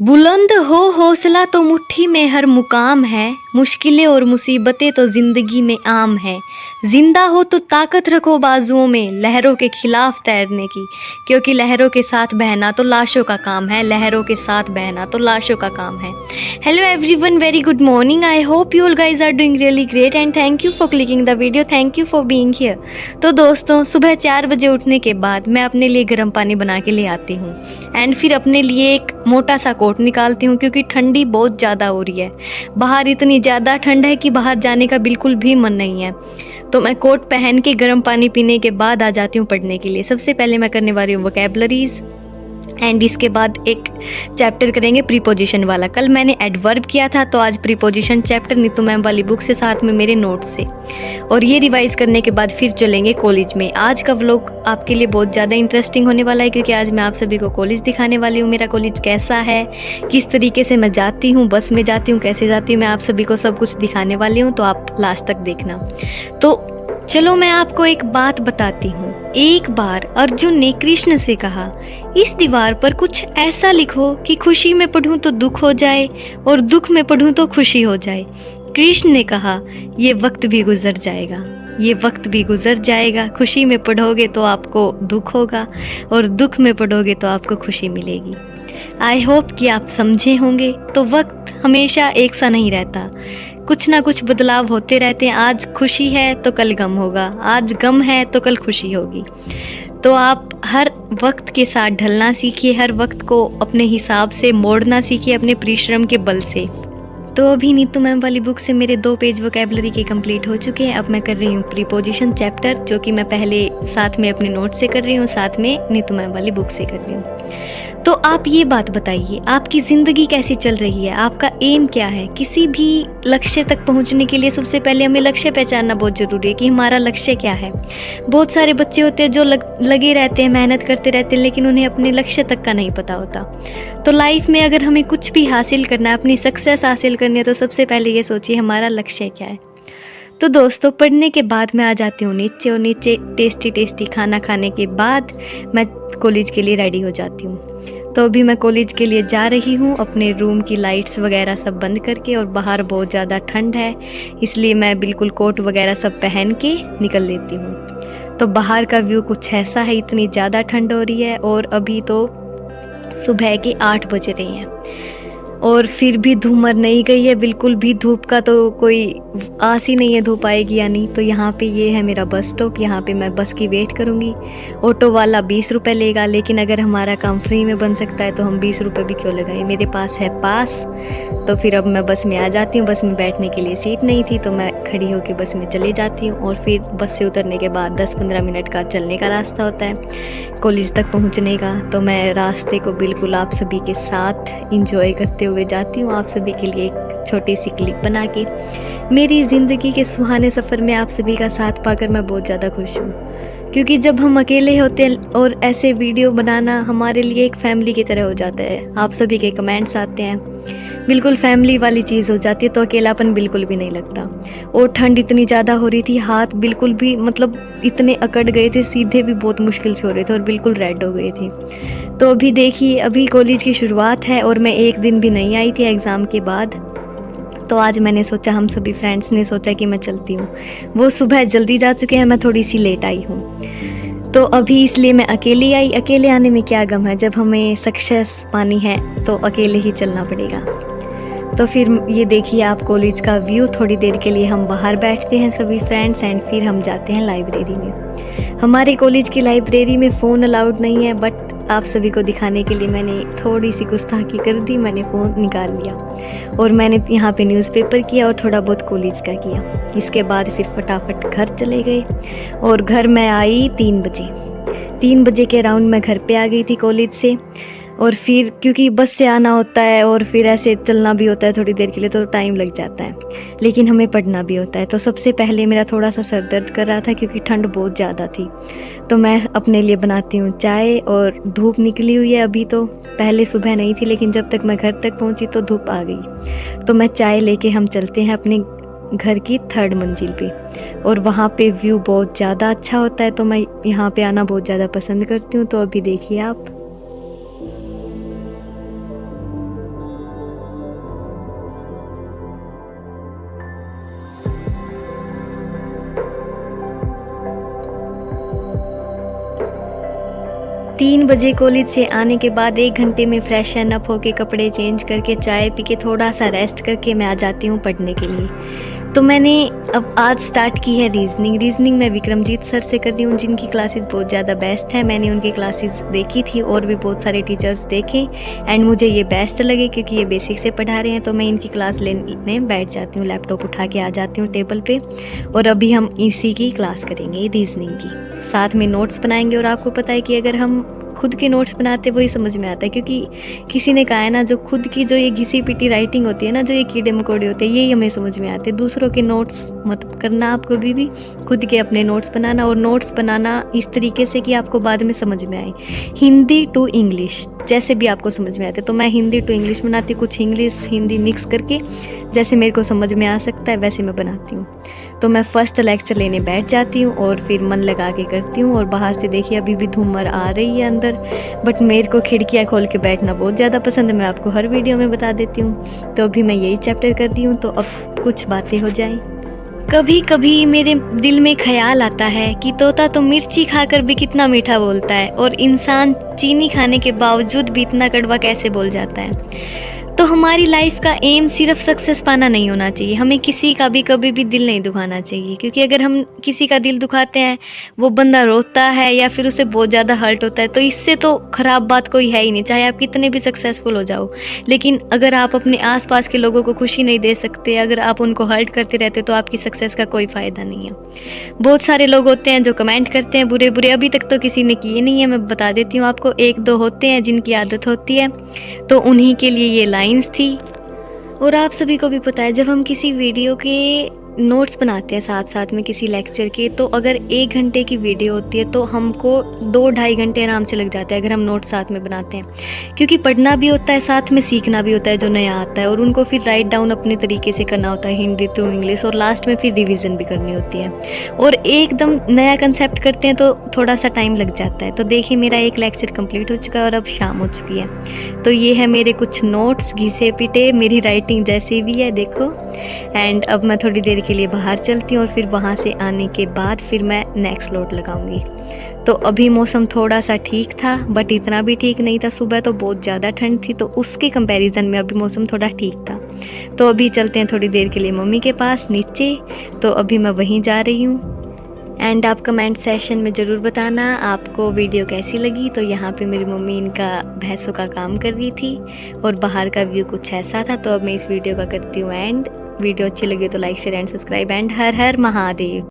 बुलंद हो हौसला तो मुट्ठी में हर मुकाम है, मुश्किलें और मुसीबतें तो ज़िंदगी में आम है। जिंदा हो तो ताकत रखो बाजुओं में, लहरों के खिलाफ तैरने की, क्योंकि लहरों के साथ बहना तो लाशों का काम है, लहरों के साथ बहना तो लाशों का काम है। Hello everyone, very good morning. I hope you all guys are doing really great and thank you for clicking the video, thank you for being here. तो दोस्तों, सुबह 4 बजे उठने के बाद मैं अपने लिए गर्म पानी बना के ले आती हूँ एंड फिर अपने लिए एक मोटा सा कोट निकालती हूँ, क्योंकि ठंडी बहुत ज़्यादा हो रही है। बाहर इतनी ज़्यादा ठंड है कि बाहर जाने का बिल्कुल भी मन नहीं है। तो मैं कोट पहन के गर्म पानी पीने के बाद आ जाती हूँ पढ़ने के लिए। सबसे पहले मैं करने वाली हूँ वोकैबुलरीज एंड इसके बाद एक चैप्टर करेंगे प्रीपोजिशन वाला। कल मैंने एडवर्ब किया था, तो आज प्रीपोजिशन चैप्टर नीतू मैम वाली बुक से, साथ में मेरे नोट्स से, और ये रिवाइज करने के बाद फिर चलेंगे कॉलेज में। आज का व्लॉग आपके लिए बहुत ज़्यादा इंटरेस्टिंग होने वाला है, क्योंकि आज मैं आप सभी को कॉलेज दिखाने वाली हूँ। मेरा कॉलेज कैसा है, किस तरीके से मैं जाती हूँ, बस में जाती हूँ, कैसे जाती हूँ, मैं आप सभी को सब कुछ दिखाने वाली हूँ। तो आप लास्ट तक देखना। तो चलो मैं आपको एक बात बताती हूँ। एक बार अर्जुन ने कृष्ण से कहा, इस दीवार पर कुछ ऐसा लिखो कि खुशी में पढ़ूं तो दुख हो जाए और दुख में पढ़ूं तो खुशी हो जाए। कृष्ण ने कहा, ये वक्त भी गुजर जाएगा, ये वक्त भी गुजर जाएगा। खुशी में पढ़ोगे तो आपको दुख होगा और दुख में पढ़ोगे तो आपको खुशी मिलेगी। आई होप कि आप समझे होंगे। तो वक्त हमेशा एक सा नहीं रहता, कुछ ना कुछ बदलाव होते रहते हैं। आज खुशी है तो कल गम होगा, आज गम है तो कल खुशी होगी। तो आप हर वक्त के साथ ढलना सीखिए, हर वक्त को अपने हिसाब से मोड़ना सीखिए, अपने परिश्रम के बल से। तो अभी नीतू मैम वाली बुक से मेरे 2 पेज वोकैबुलरी के कंप्लीट हो चुके हैं। अब मैं कर रही हूँ प्रीपोजिशन चैप्टर, जो कि मैं पहले साथ में अपने नोट से कर रही हूँ, साथ में नीतू मैम वाली बुक से कर रही हूँ। तो आप ये बात बताइए, आपकी ज़िंदगी कैसी चल रही है, आपका एम क्या है। किसी भी लक्ष्य तक पहुंचने के लिए सबसे पहले हमें लक्ष्य पहचानना बहुत ज़रूरी है कि हमारा लक्ष्य क्या है। बहुत सारे बच्चे होते हैं जो लगे रहते हैं, मेहनत करते रहते हैं, लेकिन उन्हें अपने लक्ष्य तक का नहीं पता होता। तो लाइफ में अगर हमें कुछ भी हासिल करना है, अपनी सक्सेस हासिल करनी है, तो सबसे पहले ये सोचिए हमारा लक्ष्य क्या है। तो दोस्तों, पढ़ने के बाद मैं आ जाती हूँ नीचे, और नीचे टेस्टी टेस्टी खाना खाने के बाद मैं कॉलेज के लिए रेडी हो जाती हूँ। तो अभी मैं कॉलेज के लिए जा रही हूँ, अपने रूम की लाइट्स वगैरह सब बंद करके, और बाहर बहुत ज़्यादा ठंड है, इसलिए मैं बिल्कुल कोट वगैरह सब पहन के निकल लेती हूँ। तो बाहर का व्यू कुछ ऐसा है, इतनी ज़्यादा ठंड हो रही है, और अभी तो सुबह के 8 बज रही हैं और फिर भी धूप मर नहीं गई है बिल्कुल भी। धूप का तो कोई आस ही नहीं है, धूप आएगी या नहीं। तो यहाँ पे ये है मेरा बस स्टॉप, यहाँ पे मैं बस की वेट करूँगी। ऑटो वाला 20 रुपये लेगा, लेकिन अगर हमारा काम फ्री में बन सकता है तो हम 20 रुपये भी क्यों लगाएं। मेरे पास है पास, तो फिर अब मैं बस में आ जाती हूँ। बस में बैठने के लिए सीट नहीं थी, तो मैं खड़ी होकर बस में चली जाती हूँ। और फिर बस से उतरने के बाद 10-15 मिनट का चलने का रास्ता होता है कॉलेज तक पहुँचने का। तो मैं रास्ते को बिल्कुल आप सभी के साथ इंजॉय करते हुए जाती हूँ, आप सभी के लिए एक छोटी सी क्लिप बना के। मेरी ज़िंदगी के सुहाने सफ़र में आप सभी का साथ पाकर मैं बहुत ज़्यादा खुश हूँ, क्योंकि जब हम अकेले होते हैं और ऐसे वीडियो बनाना हमारे लिए एक फैमिली की तरह हो जाता है। आप सभी के कमेंट्स आते हैं, बिल्कुल फैमिली वाली चीज़ हो जाती है, तो अकेलापन बिल्कुल भी नहीं लगता। और ठंड इतनी ज़्यादा हो रही थी, हाथ बिल्कुल भी मतलब इतने अकड़ गए थे, सीधे भी बहुत मुश्किल से हो रहे थे और बिल्कुल रेड हो गए थे। तो अभी देखिए, अभी कॉलेज की शुरुआत है और मैं एक दिन भी नहीं आई थी एग्ज़ाम के बाद। तो आज मैंने सोचा, हम सभी फ्रेंड्स ने सोचा कि मैं चलती हूँ। वो सुबह जल्दी जा चुके हैं, मैं थोड़ी सी लेट आई हूँ। तो अभी इसलिए मैं अकेली आई। अकेले आने में क्या गम है, जब हमें सक्सेस पानी है तो अकेले ही चलना पड़ेगा। तो फिर ये देखिए आप कॉलेज का व्यू। थोड़ी देर के लिए हम बाहर बैठते हैं सभी फ्रेंड्स एंड फिर हम जाते हैं लाइब्रेरी में। हमारे कॉलेज की लाइब्रेरी में फ़ोन अलाउड नहीं है, बट आप सभी को दिखाने के लिए मैंने थोड़ी सी गुस्ताखी कर दी, मैंने फ़ोन निकाल लिया और मैंने यहाँ पे न्यूज़पेपर किया और थोड़ा बहुत कॉलेज का किया। इसके बाद फिर फटाफट घर चले गए और घर में आई 3 बजे। 3 बजे के अराउंड मैं घर पे आ गई थी कॉलेज से। और फिर क्योंकि बस से आना होता है और फिर ऐसे चलना भी होता है थोड़ी देर के लिए, तो टाइम लग जाता है, लेकिन हमें पढ़ना भी होता है। तो सबसे पहले मेरा थोड़ा सा सर दर्द कर रहा था क्योंकि ठंड बहुत ज़्यादा थी। तो मैं अपने लिए बनाती हूँ चाय, और धूप निकली हुई है अभी, तो पहले सुबह नहीं थी, लेकिन जब तक मैं घर तक पहुँची तो धूप आ गई। तो मैं चाय लेके हम चलते हैं अपने घर की 3rd मंजिल पे, और वहाँ पे व्यू बहुत ज़्यादा अच्छा होता है, तो मैं यहाँ पे आना बहुत ज़्यादा पसंद करती हूँ। तो अभी देखिए आप। तीन बजे कॉलेज से आने के बाद 1 घंटे में फ्रेश एन अप होके कपड़े चेंज करके चाय पी के थोड़ा सा रेस्ट करके मैं आ जाती हूँ पढ़ने के लिए। तो मैंने अब आज स्टार्ट की है रीजनिंग मैं विक्रमजीत सर से कर रही हूँ, जिनकी क्लासेस बहुत ज़्यादा बेस्ट है। मैंने उनकी क्लासेस देखी थी और भी बहुत सारे टीचर्स देखे, एंड मुझे ये बेस्ट लगे क्योंकि ये बेसिक से पढ़ा रहे हैं। तो मैं इनकी क्लास लेने बैठ जाती हूँ, लैपटॉप उठा के आ जाती हूँ टेबल पे, और अभी हम इसी की क्लास करेंगे, रीजनिंग की। साथ में नोट्स बनाएंगे, और आपको पता है कि अगर हम खुद के नोट्स बनाते वही समझ में आता है, क्योंकि किसी ने कहा है ना, जो खुद की जो ये घिसी पिटी राइटिंग होती है ना, जो ये कीड़े मकोड़े होते हैं, यही हमें समझ में आते हैं। दूसरों के नोट्स मत करना, आप कभी भी खुद के अपने नोट्स बनाना, और नोट्स बनाना इस तरीके से कि आपको बाद में समझ में आए, हिंदी टू इंग्लिश जैसे भी आपको समझ में आते। तो मैं हिंदी टू इंग्लिश बनाती हूँ, कुछ इंग्लिश हिंदी मिक्स करके, जैसे मेरे को समझ में आ सकता है वैसे मैं बनाती हूँ। तो मैं फर्स्ट लेक्चर लेने बैठ जाती हूँ और फिर मन लगा के करती हूँ। और बाहर से देखिए अभी भी धूमर आ रही है अंदर, बट मेरे को खिड़कियाँ खोल के बैठना बहुत ज़्यादा पसंद है, मैं आपको हर वीडियो में बता देती हूँ। तो अभी मैं यही चैप्टर कर रही हूँ, तो अब कुछ बातें हो जाएं। कभी कभी मेरे दिल में ख्याल आता है कि तोता तो मिर्ची खाकर भी कितना मीठा बोलता है, और इंसान चीनी खाने के बावजूद भी इतना कड़वा कैसे बोल जाता है। तो हमारी लाइफ का एम सिर्फ सक्सेस पाना नहीं होना चाहिए, हमें किसी का भी कभी भी दिल नहीं दुखाना चाहिए, क्योंकि अगर हम किसी का दिल दुखाते हैं, वो बंदा रोता है या फिर उसे बहुत ज़्यादा हर्ट होता है, तो इससे तो ख़राब बात कोई है ही नहीं, चाहे आप कितने भी सक्सेसफुल हो जाओ। लेकिन अगर आप अपने आसपास के लोगों को खुशी नहीं दे सकते, अगर आप उनको हर्ट करते रहते, तो आपकी सक्सेस का कोई फ़ायदा नहीं है। बहुत सारे लोग होते हैं जो कमेंट करते हैं बुरे बुरे, अभी तक तो किसी ने किए नहीं है, मैं बता देती हूँ आपको, 1-2 होते हैं जिनकी आदत होती है, तो उन्हीं के लिए ये लाइंस थी। और आप सभी को भी पता है, जब हम किसी वीडियो के नोट्स बनाते हैं साथ साथ में किसी लेक्चर के, तो अगर 1 घंटे की वीडियो होती है तो हमको 2-2.5 घंटे आराम से लग जाते हैं अगर हम नोट्स साथ में बनाते हैं, क्योंकि पढ़ना भी होता है, साथ में सीखना भी होता है जो नया आता है, और उनको फिर राइट डाउन अपने तरीके से करना होता है, हिंदी टू इंग्लिश, और लास्ट में फिर रिविज़न भी करनी होती है, और एकदम नया कंसेप्ट करते हैं तो थोड़ा सा टाइम लग जाता है। तो देखिए मेरा एक लेक्चर कंप्लीट हो चुका है और अब शाम हो चुकी है। तो ये है मेरे कुछ नोट्स घिसे पिटे, मेरी राइटिंग जैसी भी है देखो। एंड अब मैं थोड़ी देर के लिए बाहर चलती हूँ, और फिर वहाँ से आने के बाद फिर मैं नेक्स्ट लोड लगाऊंगी। तो अभी मौसम थोड़ा सा ठीक था, बट इतना भी ठीक नहीं था, सुबह तो बहुत ज़्यादा ठंड थी, तो उसके कंपैरिजन में अभी मौसम थोड़ा ठीक था। तो अभी चलते हैं थोड़ी देर के लिए मम्मी के पास नीचे, तो अभी मैं वहीं जा रही हूँ। एंड आप कमेंट सेशन में ज़रूर बताना आपको वीडियो कैसी लगी। तो यहाँ पे मेरी मम्मी इनका भैंसों का काम कर रही थी, और बाहर का व्यू कुछ ऐसा था। तो अब मैं इस वीडियो का करती हूँ एंड। वीडियो अच्छी लगी तो like share and subscribe, and her her Mahadev.